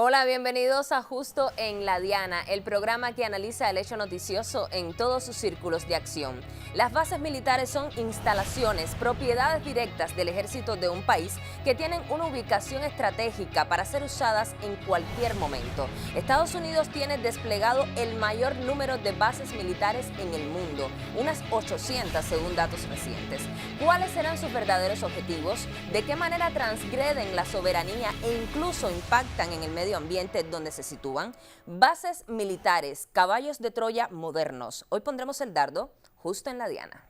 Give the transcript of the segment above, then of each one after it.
Hola, bienvenidos a Justo en la Diana, el programa que analiza el hecho noticioso en todos sus círculos de acción. Las bases militares son instalaciones, propiedades directas del ejército de un país que tienen una ubicación estratégica para ser usadas en cualquier momento. Estados Unidos tiene desplegado el mayor número de bases militares en el mundo, unas 800 según datos recientes. ¿Cuáles serán sus verdaderos objetivos? ¿De qué manera transgreden la soberanía e incluso impactan en el medio ambiente donde se sitúan? Bases militares, caballos de Troya modernos. Hoy pondremos el dardo justo en la diana.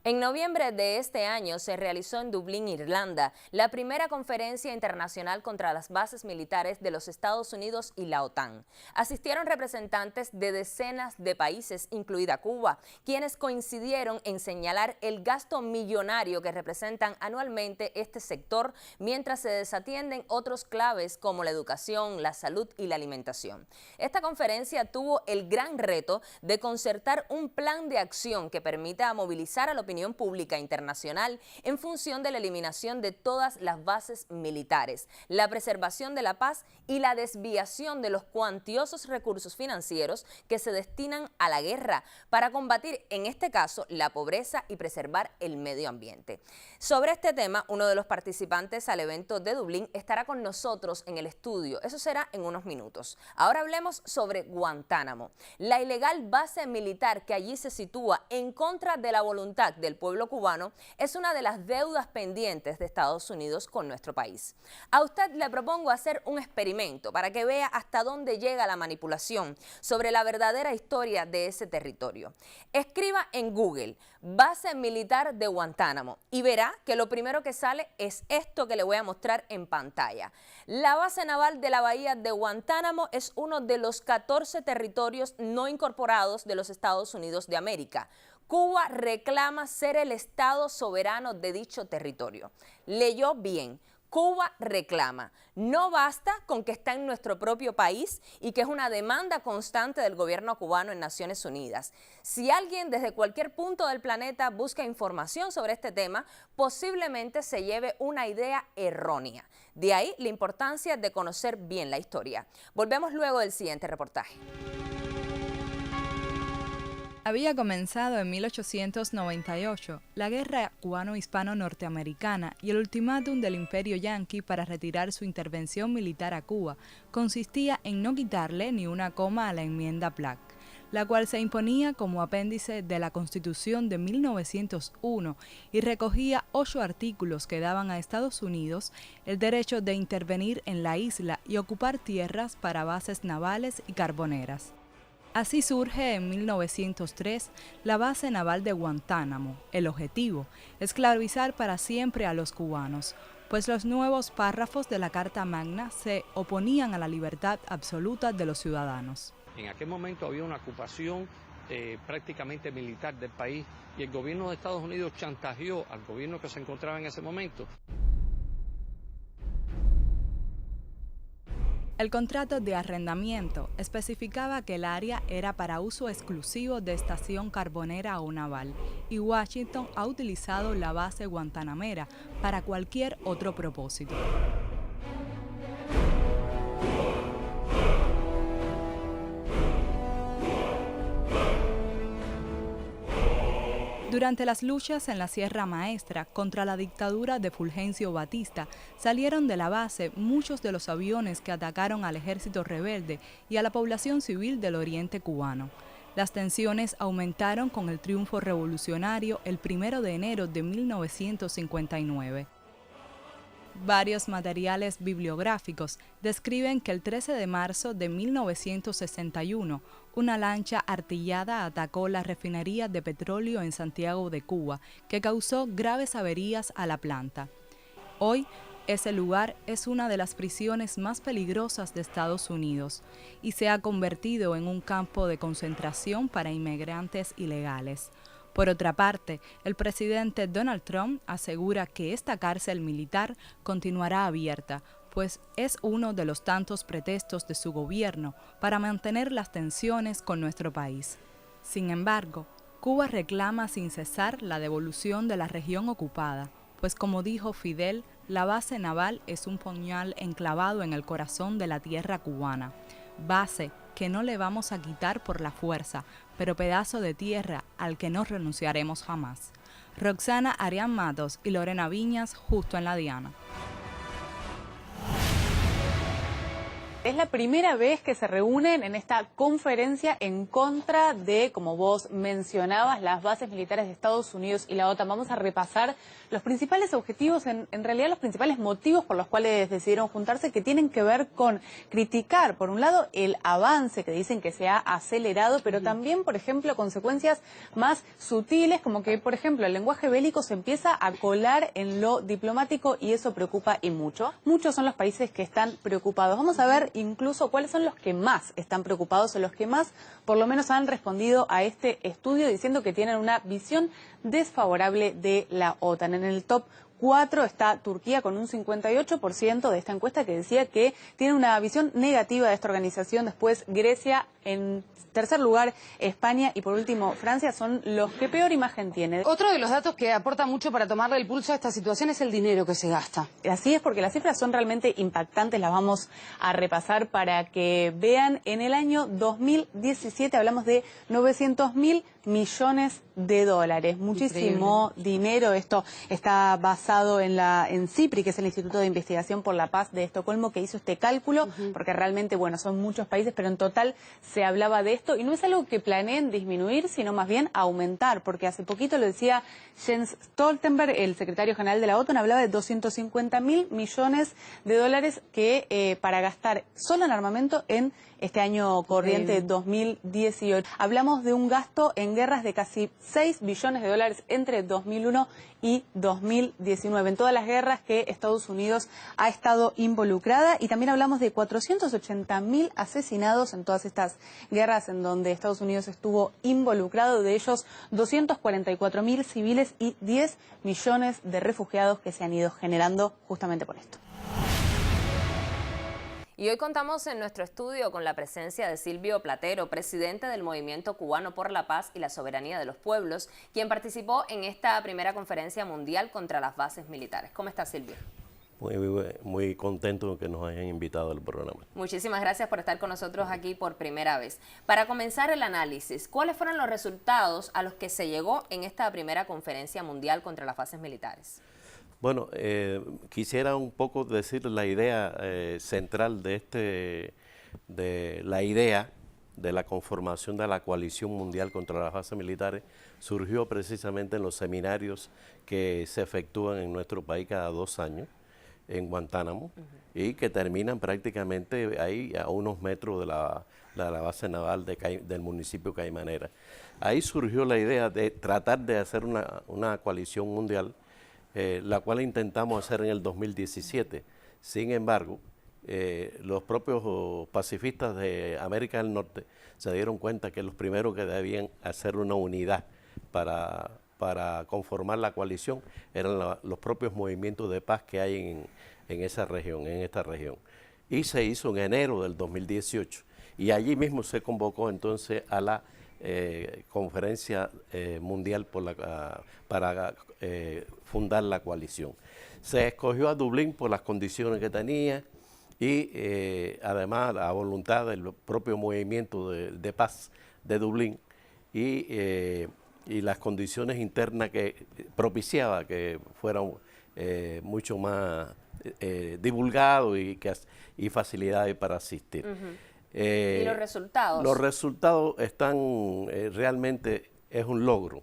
En noviembre de este año se realizó en Dublín, Irlanda, la primera conferencia internacional contra las bases militares de los Estados Unidos y la OTAN. Asistieron representantes de decenas de países, incluida Cuba, quienes coincidieron en señalar el gasto millonario que representan anualmente este sector, mientras se desatienden otros claves como la educación, la salud y la alimentación. Esta conferencia tuvo el gran reto de concertar un plan de acción que permita movilizar a la opinión pública internacional en función de la eliminación de todas las bases militares, la preservación de la paz y la desviación de los cuantiosos recursos financieros que se destinan a la guerra para combatir, en este caso, la pobreza y preservar el medio ambiente. Sobre este tema, uno de los participantes al evento de Dublín estará con nosotros en el estudio. Eso será en unos minutos. Ahora hablemos sobre Guantánamo, la ilegal base militar que allí se sitúa en contra de la voluntad del pueblo cubano. Es una de las deudas pendientes de Estados Unidos con nuestro país. A usted le propongo hacer un experimento para que vea hasta dónde llega la manipulación sobre la verdadera historia de ese territorio. Escriba en Google base militar de Guantánamo y verá que lo primero que sale es esto que le voy a mostrar en pantalla. La base naval de la bahía de Guantánamo es uno de los 14 territorios no incorporados de los Estados Unidos de América. Cuba reclama ser el Estado soberano de dicho territorio. Leyó bien. Cuba reclama. No basta con que está en nuestro propio país y que es una demanda constante del gobierno cubano en Naciones Unidas. Si alguien desde cualquier punto del planeta busca información sobre este tema, posiblemente se lleve una idea errónea. De ahí la importancia de conocer bien la historia. Volvemos luego del siguiente reportaje. Había comenzado en 1898 la guerra cubano-hispano-norteamericana y el ultimátum del imperio yanqui para retirar su intervención militar a Cuba consistía en no quitarle ni una coma a la enmienda Platt, la cual se imponía como apéndice de la Constitución de 1901 y recogía 8 artículos que daban a Estados Unidos el derecho de intervenir en la isla y ocupar tierras para bases navales y carboneras. Así surge en 1903 la base naval de Guantánamo. El objetivo, esclavizar para siempre a los cubanos, pues los nuevos párrafos de la Carta Magna se oponían a la libertad absoluta de los ciudadanos. En aquel momento había una ocupación prácticamente militar del país y el gobierno de Estados Unidos chantajeó al gobierno que se encontraba en ese momento. El contrato de arrendamiento especificaba que el área era para uso exclusivo de estación carbonera o naval, y Washington ha utilizado la base guantanamera para cualquier otro propósito. Durante las luchas en la Sierra Maestra contra la dictadura de Fulgencio Batista, salieron de la base muchos de los aviones que atacaron al ejército rebelde y a la población civil del oriente cubano. Las tensiones aumentaron con el triunfo revolucionario el 1 de enero de 1959. Varios materiales bibliográficos describen que el 13 de marzo de 1961, una lancha artillada atacó la refinería de petróleo en Santiago de Cuba, que causó graves averías a la planta. Hoy, ese lugar es una de las prisiones más peligrosas de Estados Unidos y se ha convertido en un campo de concentración para inmigrantes ilegales. Por otra parte, el presidente Donald Trump asegura que esta cárcel militar continuará abierta, pues es uno de los tantos pretextos de su gobierno para mantener las tensiones con nuestro país. Sin embargo, Cuba reclama sin cesar la devolución de la región ocupada, pues como dijo Fidel, la base naval es un puñal enclavado en el corazón de la tierra cubana, base que no le vamos a quitar por la fuerza, pero pedazo de tierra al que no renunciaremos jamás. Roxana Arián Matos y Lorena Viñas, justo en la diana. Es la primera vez que se reúnen en esta conferencia en contra de, como vos mencionabas, las bases militares de Estados Unidos y la OTAN. Vamos a repasar los principales objetivos, en realidad los principales motivos por los cuales decidieron juntarse, que tienen que ver con criticar, por un lado, el avance que dicen que se ha acelerado, pero también, por ejemplo, consecuencias más sutiles, como que, por ejemplo, el lenguaje bélico se empieza a colar en lo diplomático y eso preocupa y mucho. Muchos son los países que están preocupados. Vamos a ver incluso cuáles son los que más están preocupados o los que más por lo menos han respondido a este estudio diciendo que tienen una visión desfavorable de la OTAN. En el top 4 está Turquía con un 58% de esta encuesta que decía que tiene una visión negativa de esta organización. Después Grecia, en tercer lugar España y por último Francia son los que peor imagen tiene. Otro de los datos que aporta mucho para tomarle el pulso a esta situación es el dinero que se gasta. Así es, porque las cifras son realmente impactantes, las vamos a repasar para que vean. En el año 2017 hablamos de 900.000 millones de dólares, muchísimo dinero. Esto está basado en CIPRI, que es el Instituto de Investigación por la Paz de Estocolmo, que hizo este cálculo, porque realmente, bueno, son muchos países, pero en total se hablaba de esto, y no es algo que planeen disminuir, sino más bien aumentar, porque hace poquito lo decía Jens Stoltenberg, el secretario general de la OTAN, hablaba de 250.000 millones de dólares que para gastar solo en armamento en este año corriente 2018. Hablamos de un gasto en guerras de casi 6 billones de dólares entre 2001 y 2019, en todas las guerras que Estados Unidos ha estado involucrada, y también hablamos de 480.000 asesinados en todas estas guerras en donde Estados Unidos estuvo involucrado, de ellos 244.000 civiles y 10 millones de refugiados que se han ido generando justamente por esto. Y hoy contamos en nuestro estudio con la presencia de Silvio Platero, presidente del Movimiento Cubano por la Paz y la Soberanía de los Pueblos, quien participó en esta primera conferencia mundial contra las bases militares. ¿Cómo está, Silvio? Muy contento que nos hayan invitado al programa. Muchísimas gracias por estar con nosotros aquí por primera vez. Para comenzar el análisis, ¿cuáles fueron los resultados a los que se llegó en esta primera conferencia mundial contra las bases militares? Bueno, quisiera un poco decir la idea central de la idea de la conformación de la coalición mundial contra las bases militares. Surgió precisamente en los seminarios que se efectúan en nuestro país cada 2 años en Guantánamo y que terminan prácticamente ahí a unos metros de la base naval del municipio Caimanera. Ahí surgió la idea de tratar de hacer una coalición mundial, la cual intentamos hacer en el 2017. Sin embargo, los propios pacifistas de América del Norte se dieron cuenta que los primeros que debían hacer una unidad para conformar la coalición eran los propios movimientos de paz que hay en esta región. Y se hizo en enero del 2018 y allí mismo se convocó entonces a la conferencia mundial para fundar la coalición. Se escogió a Dublín por las condiciones que tenía y además la voluntad del propio movimiento de paz de Dublín y las condiciones internas que propiciaba que fueran mucho más divulgados y facilidades para asistir. ¿Y los resultados? Los resultados están, realmente es un logro,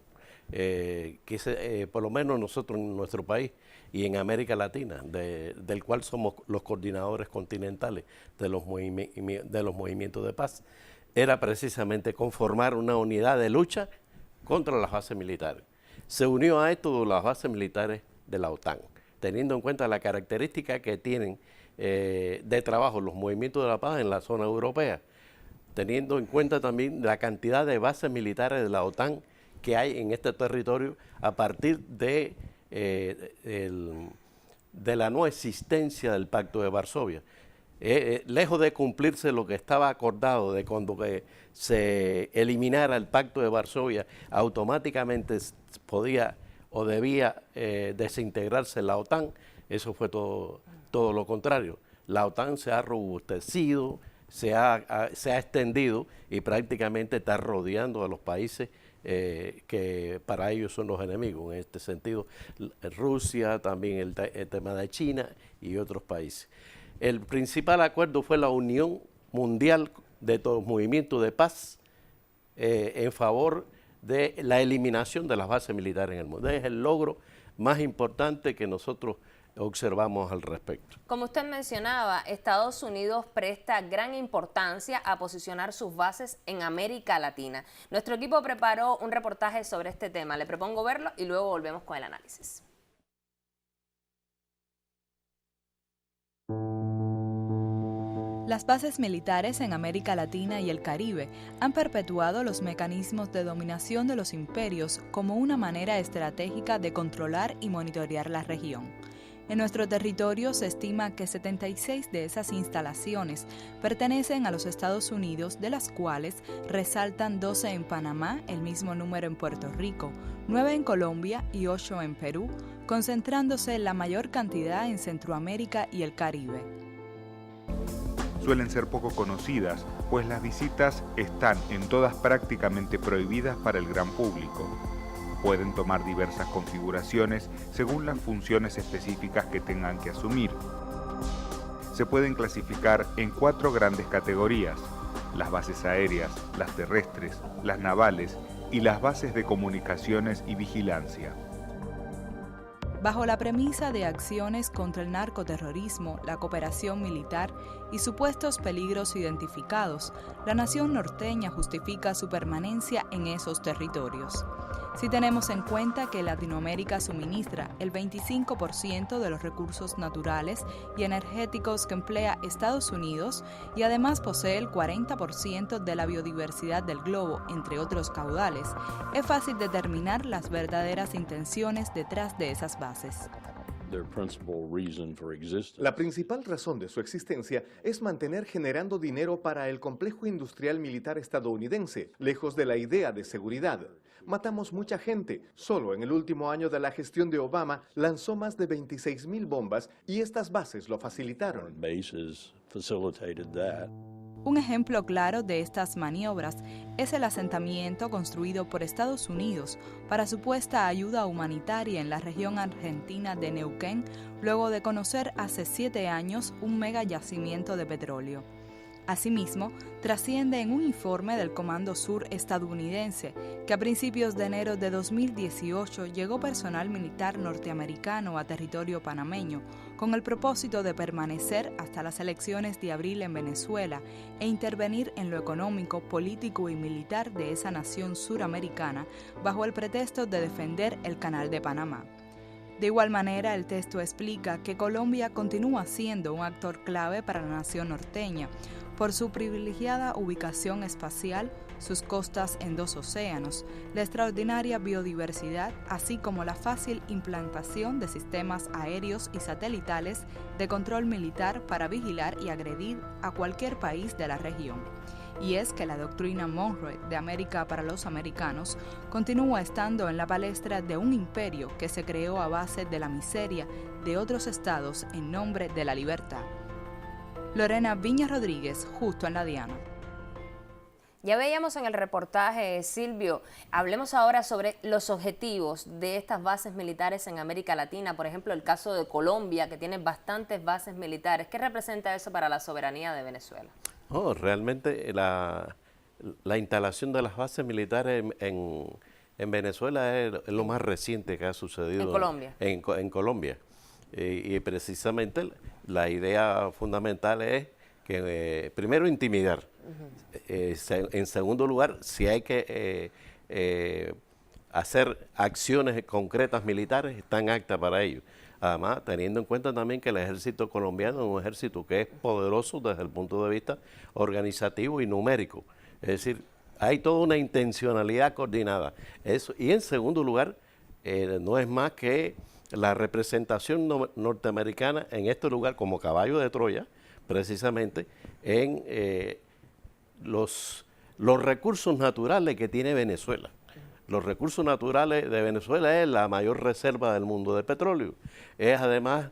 por lo menos nosotros en nuestro país y en América Latina, del cual somos los coordinadores continentales de los movimientos de paz, era precisamente conformar una unidad de lucha contra las bases militares. Se unió a esto las bases militares de la OTAN, teniendo en cuenta la característica que tienen de trabajo los movimientos de la paz en la zona europea, teniendo en cuenta también la cantidad de bases militares de la OTAN que hay en este territorio a partir de la no existencia del Pacto de Varsovia. Lejos de cumplirse lo que estaba acordado de cuando se eliminara el Pacto de Varsovia, automáticamente podía o debía desintegrarse la OTAN. Eso fue todo lo contrario. La OTAN se ha robustecido, se ha extendido y prácticamente está rodeando a los países que para ellos son los enemigos. En este sentido, Rusia, también el tema de China y otros países. El principal acuerdo fue la Unión Mundial de todos los movimientos de paz en favor de la eliminación de las bases militares en el mundo. Es el logro más importante que nosotros observamos al respecto. Como usted mencionaba, Estados Unidos presta gran importancia a posicionar sus bases en América Latina. Nuestro equipo preparó un reportaje sobre este tema. Le propongo verlo y luego volvemos con el análisis. Las bases militares en América Latina y el Caribe han perpetuado los mecanismos de dominación de los imperios como una manera estratégica de controlar y monitorear la región. En nuestro territorio se estima que 76 de esas instalaciones pertenecen a los Estados Unidos, de las cuales resaltan 12 en Panamá, el mismo número en Puerto Rico, 9 en Colombia y 8 en Perú, concentrándose la mayor cantidad en Centroamérica y el Caribe. Suelen ser poco conocidas, pues las visitas están en todas prácticamente prohibidas para el gran público. Pueden tomar diversas configuraciones según las funciones específicas que tengan que asumir. Se pueden clasificar en 4 grandes categorías: las bases aéreas, las terrestres, las navales y las bases de comunicaciones y vigilancia. Bajo la premisa de acciones contra el narcoterrorismo, la cooperación militar y supuestos peligros identificados, la nación norteña justifica su permanencia en esos territorios. Si tenemos en cuenta que Latinoamérica suministra el 25% de los recursos naturales y energéticos que emplea Estados Unidos y además posee el 40% de la biodiversidad del globo, entre otros caudales, es fácil determinar las verdaderas intenciones detrás de esas bases. La principal razón de su existencia es mantener generando dinero para el complejo industrial militar estadounidense, lejos de la idea de seguridad. Matamos mucha gente. Solo en el último año de la gestión de Obama lanzó más de 26,000 bombas y estas bases lo facilitaron. Un ejemplo claro de estas maniobras es el asentamiento construido por Estados Unidos para supuesta ayuda humanitaria en la región argentina de Neuquén, luego de conocer hace 7 años un mega yacimiento de petróleo. Asimismo, trasciende en un informe del Comando Sur estadounidense que a principios de enero de 2018 llegó personal militar norteamericano a territorio panameño con el propósito de permanecer hasta las elecciones de abril en Venezuela e intervenir en lo económico, político y militar de esa nación suramericana bajo el pretexto de defender el Canal de Panamá. De igual manera, el texto explica que Colombia continúa siendo un actor clave para la nación norteña por su privilegiada ubicación espacial, sus costas en 2 océanos, la extraordinaria biodiversidad, así como la fácil implantación de sistemas aéreos y satelitales de control militar para vigilar y agredir a cualquier país de la región. Y es que la doctrina Monroe de América para los americanos continúa estando en la palestra de un imperio que se creó a base de la miseria de otros estados en nombre de la libertad. Lorena Viña Rodríguez, justo en la Diana. Ya veíamos en el reportaje, Silvio, hablemos ahora sobre los objetivos de estas bases militares en América Latina, por ejemplo, el caso de Colombia, que tiene bastantes bases militares. ¿Qué representa eso para la soberanía de Venezuela? Realmente la instalación de las bases militares en Venezuela es lo más reciente que ha sucedido en Colombia. En Colombia. Y precisamente la idea fundamental es que primero intimidar. En segundo lugar, si hay que hacer acciones concretas militares, están aptas para ello. Además, teniendo en cuenta también que el ejército colombiano es un ejército que es poderoso desde el punto de vista organizativo y numérico. Es decir, hay toda una intencionalidad coordinada. Eso, y en segundo lugar, no es más que la representación norteamericana en este lugar como caballo de Troya, precisamente en los recursos naturales que tiene Venezuela. Los recursos naturales de Venezuela es la mayor reserva del mundo de petróleo. Es además,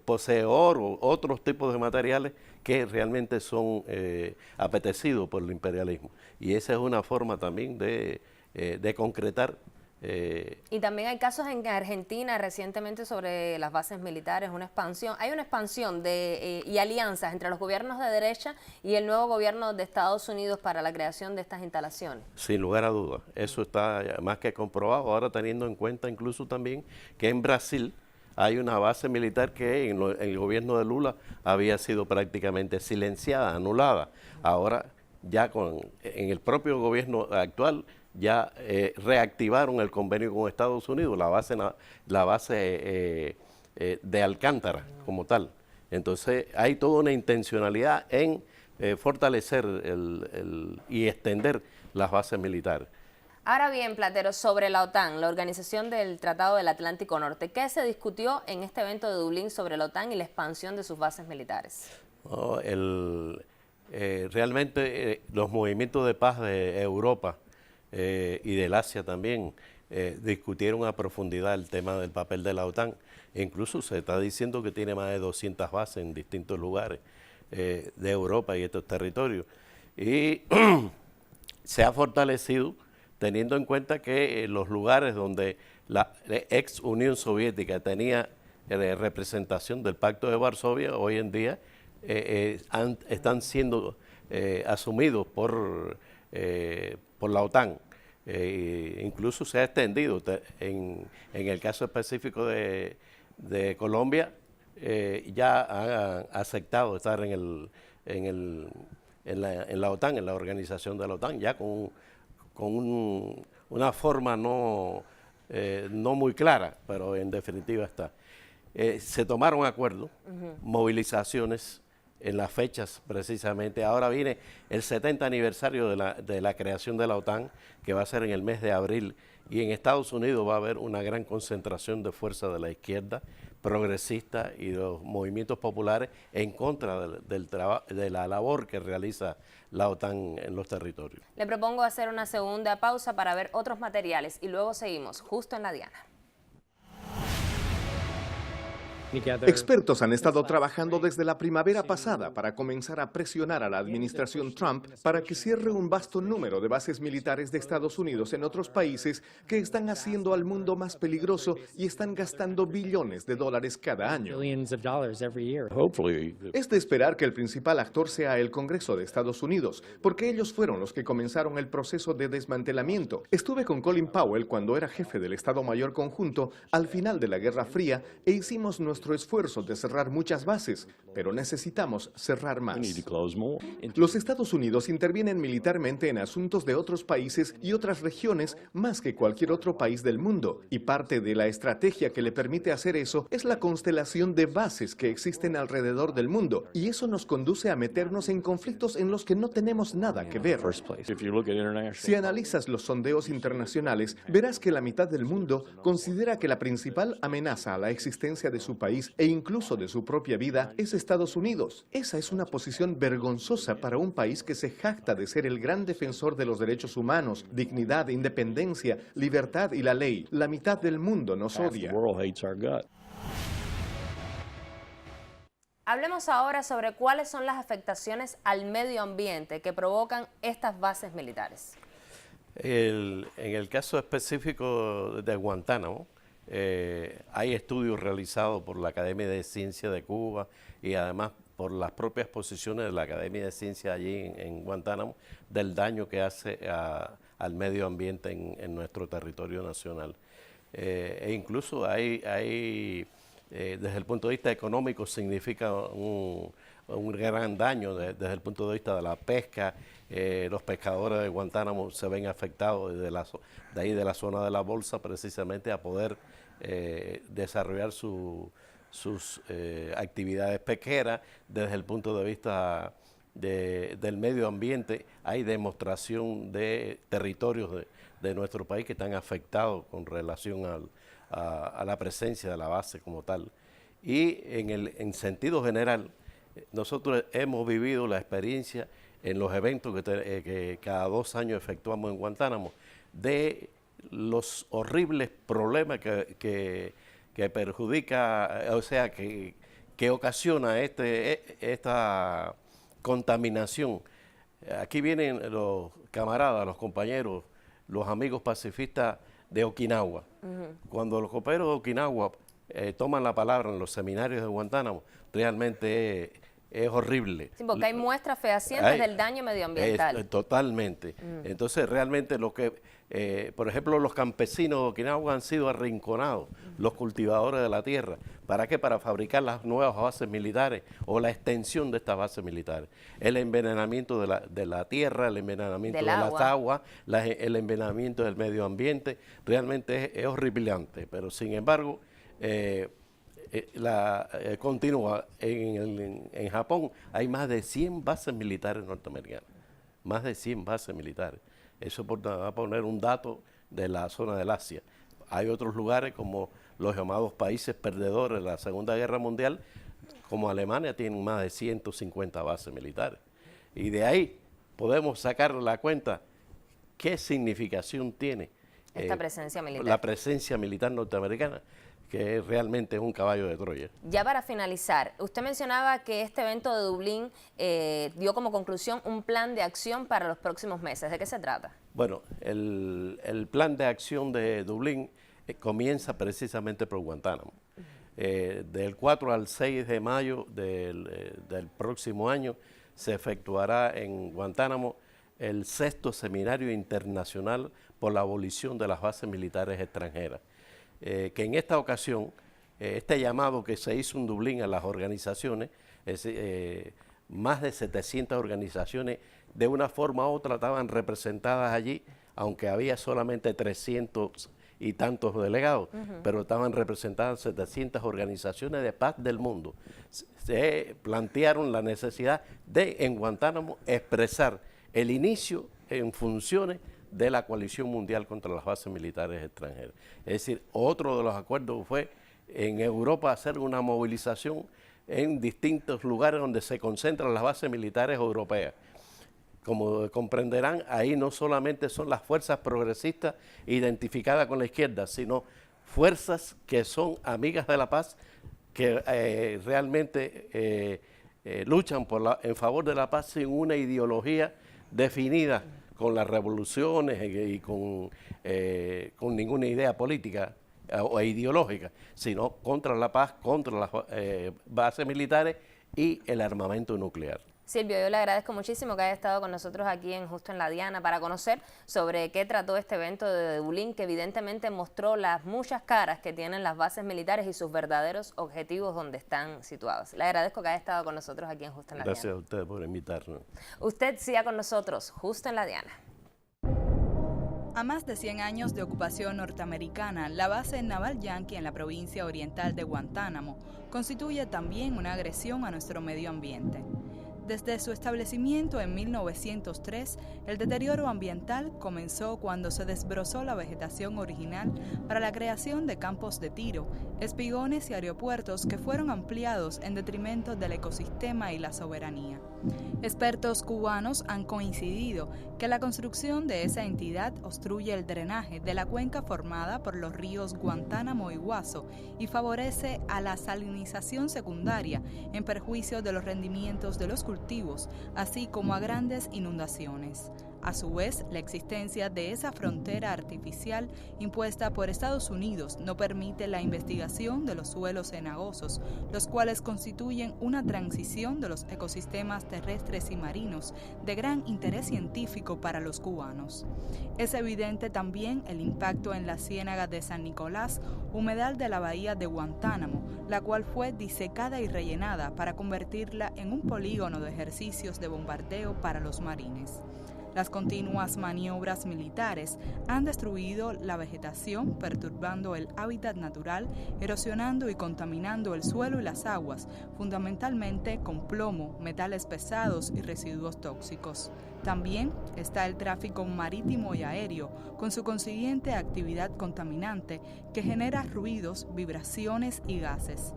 posee oro, otros tipos de materiales que realmente son apetecidos por el imperialismo. Y esa es una forma también de concretar. Y también hay casos en Argentina recientemente sobre las bases militares, una expansión. Hay una expansión y alianzas entre los gobiernos de derecha y el nuevo gobierno de Estados Unidos para la creación de estas instalaciones. Sin lugar a dudas, eso está más que comprobado. Ahora teniendo en cuenta incluso también que en Brasil hay una base militar que en el gobierno de Lula había sido prácticamente silenciada, anulada. Ahora ya en el propio gobierno actual ya reactivaron el convenio con Estados Unidos, la base de Alcántara como tal. Entonces hay toda una intencionalidad en fortalecer y extender las bases militares. Ahora bien, Platero, sobre la OTAN, la Organización del Tratado del Atlántico Norte, ¿qué se discutió en este evento de Dublín sobre la OTAN y la expansión de sus bases militares? Realmente los movimientos de paz de Europa y del Asia también discutieron a profundidad el tema del papel de la OTAN. Incluso se está diciendo que tiene más de 200 bases en distintos lugares de Europa y estos territorios. Y se ha fortalecido teniendo en cuenta que los lugares donde la ex Unión Soviética tenía representación del Pacto de Varsovia, hoy en día están siendo asumidos por la OTAN. Incluso se ha extendido en el caso específico de Colombia, ya han aceptado estar en la OTAN, en la organización de la OTAN, ya con una forma no muy clara, pero en definitiva está. Se tomaron acuerdos, movilizaciones en las fechas precisamente. Ahora viene el 70 aniversario de la creación de la OTAN, que va a ser en el mes de abril, y en Estados Unidos va a haber una gran concentración de fuerzas de la izquierda progresista y de los movimientos populares en contra de la labor que realiza la OTAN en los territorios. Le propongo hacer una segunda pausa para ver otros materiales y luego seguimos justo en la diana. Expertos han estado trabajando desde la primavera pasada para comenzar a presionar a la administración Trump para que cierre un vasto número de bases militares de Estados Unidos en otros países que están haciendo al mundo más peligroso y están gastando billones de dólares cada año. Es de esperar que el principal actor sea el Congreso de Estados Unidos, porque ellos fueron los que comenzaron el proceso de desmantelamiento. Estuve con Colin Powell cuando era jefe del Estado Mayor Conjunto al final de la Guerra Fría e hicimos nuestro esfuerzo de cerrar muchas bases, pero necesitamos cerrar más. Los Estados Unidos intervienen militarmente en asuntos de otros países y otras regiones más que cualquier otro país del mundo, y parte de la estrategia que le permite hacer eso es la constelación de bases que existen alrededor del mundo, y eso nos conduce a meternos en conflictos en los que no tenemos nada que ver. Si analizas los sondeos internacionales, verás que la mitad del mundo considera que la principal amenaza a la existencia de su país e incluso de su propia vida es Estados Unidos. Esa es una posición vergonzosa para un país que se jacta de ser el gran defensor de los derechos humanos, dignidad, independencia, libertad y la ley. La mitad del mundo nos odia. Hablemos ahora sobre cuáles son las afectaciones al medio ambiente que provocan estas bases militares. En el caso específico de Guantánamo, hay estudios realizados por la Academia de Ciencias de Cuba y además por las propias posiciones de la Academia de Ciencias allí en Guantánamo del daño que hace al medio ambiente en nuestro territorio nacional. E incluso hay desde el punto de vista económico significa un gran daño desde el punto de vista de la pesca. Los pescadores de Guantánamo se ven afectados de ahí de la zona de la bolsa precisamente a poder desarrollar sus actividades pesqueras. Desde el punto de vista del medio ambiente, hay demostración de territorios de nuestro país que están afectados con relación a la presencia de la base como tal. Y en sentido general, nosotros hemos vivido la experiencia en los eventos que cada 2 años efectuamos en Guantánamo, de los horribles problemas que perjudica, o sea, que ocasiona esta contaminación. Aquí vienen los camaradas, los compañeros, los amigos pacifistas de Okinawa. Cuando los compañeros de Okinawa toman la palabra en los seminarios de Guantánamo, realmente es horrible. Sí, porque hay muestras fehacientes del daño medioambiental. Totalmente. Entonces, realmente por ejemplo, los campesinos de Okinawa han sido arrinconados, los cultivadores de la tierra. ¿Para qué? Para fabricar las nuevas bases militares o la extensión de estas bases militares. El envenenamiento de la tierra, el envenenamiento de las aguas, el envenenamiento del medio ambiente, realmente es horripilante. Pero, sin embargo, continúa. En Japón hay más de 100 bases militares norteamericanas, más de 100 bases militares. Eso va a poner un dato de la zona del Asia. Hay otros lugares como los llamados países perdedores de la Segunda Guerra Mundial, como Alemania, tienen más de 150 bases militares. Y de ahí podemos sacar la cuenta qué significación tiene esta presencia militar. La presencia militar norteamericana, que realmente es un caballo de Troya. Ya para finalizar, usted mencionaba que este evento de Dublín dio como conclusión un plan de acción para los próximos meses. ¿De qué se trata? Bueno, el plan de acción de Dublín comienza precisamente por Guantánamo. Del 4 al 6 de mayo del próximo año se efectuará en Guantánamo el 6º Seminario Internacional por la Abolición de las Bases Militares Extranjeras. Que en esta ocasión, este llamado que se hizo en Dublín a las organizaciones, más de 700 organizaciones de una forma u otra estaban representadas allí, aunque había solamente 300 y tantos delegados, pero estaban representadas 700 organizaciones de paz del mundo. Se plantearon la necesidad de, en Guantánamo, expresar el inicio en funciones de la coalición mundial contra las bases militares extranjeras. Es decir, otro de los acuerdos fue en Europa hacer una movilización en distintos lugares donde se concentran las bases militares europeas. Como comprenderán, ahí no solamente son las fuerzas progresistas identificadas con la izquierda, sino fuerzas que son amigas de la paz, que realmente luchan en favor de la paz sin una ideología definida con las revoluciones y con ninguna idea política o ideológica, sino contra la paz, contra las bases militares y el armamento nuclear. Silvio, yo le agradezco muchísimo que haya estado con nosotros aquí Justo en la Diana para conocer sobre qué trató este evento de Dublín, que evidentemente mostró las muchas caras que tienen las bases militares y sus verdaderos objetivos donde están situados. Le agradezco que haya estado con nosotros aquí Justo en la Diana. Gracias a ustedes por invitarnos. Usted siga con nosotros, Justo en la Diana. A más de 100 años de ocupación norteamericana, la base naval yanqui en la provincia oriental de Guantánamo constituye también una agresión a nuestro medio ambiente. Desde su establecimiento en 1903, el deterioro ambiental comenzó cuando se desbrozó la vegetación original para la creación de campos de tiro, espigones y aeropuertos que fueron ampliados en detrimento del ecosistema y la soberanía. Expertos cubanos han coincidido que la construcción de esa entidad obstruye el drenaje de la cuenca formada por los ríos Guantánamo y Guaso y favorece a la salinización secundaria en perjuicio de los rendimientos de los cultivos, así como a grandes inundaciones. A su vez, la existencia de esa frontera artificial impuesta por Estados Unidos no permite la investigación de los suelos cenagosos, los cuales constituyen una transición de los ecosistemas terrestres y marinos de gran interés científico para los cubanos. Es evidente también el impacto en la ciénaga de San Nicolás, humedal de la bahía de Guantánamo, la cual fue disecada y rellenada para convertirla en un polígono de ejercicios de bombardeo para los marines. Las continuas maniobras militares han destruido la vegetación, perturbando el hábitat natural, erosionando y contaminando el suelo y las aguas, fundamentalmente con plomo, metales pesados y residuos tóxicos. También está el tráfico marítimo y aéreo, con su consiguiente actividad contaminante que genera ruidos, vibraciones y gases.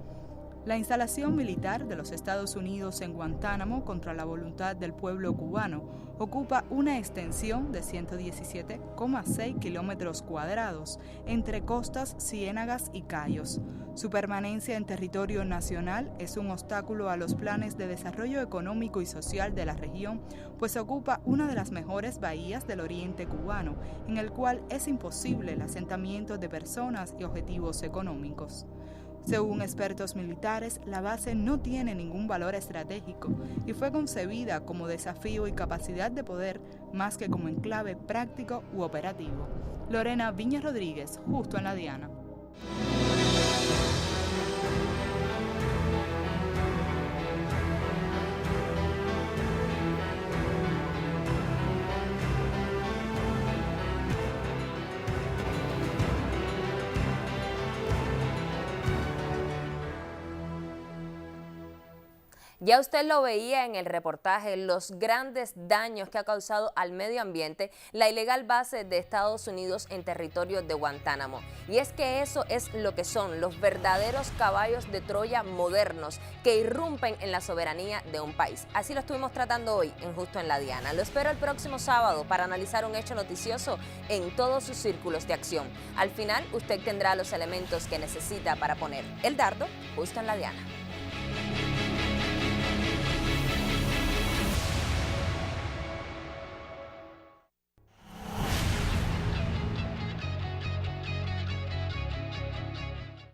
La instalación militar de los Estados Unidos en Guantánamo contra la voluntad del pueblo cubano ocupa una extensión de 117,6 kilómetros cuadrados entre costas, ciénagas y cayos. Su permanencia en territorio nacional es un obstáculo a los planes de desarrollo económico y social de la región, pues ocupa una de las mejores bahías del oriente cubano, en el cual es imposible el asentamiento de personas y objetivos económicos. Según expertos militares, la base no tiene ningún valor estratégico y fue concebida como desafío y capacidad de poder más que como enclave práctico u operativo. Lorena Viña Rodríguez, Justo en la Diana. Ya usted lo veía en el reportaje, los grandes daños que ha causado al medio ambiente la ilegal base de Estados Unidos en territorio de Guantánamo. Y es que eso es lo que son los verdaderos caballos de Troya modernos que irrumpen en la soberanía de un país. Así lo estuvimos tratando hoy en Justo en la Diana. Lo espero el próximo sábado para analizar un hecho noticioso en todos sus círculos de acción. Al final, usted tendrá los elementos que necesita para poner el dardo justo en la diana.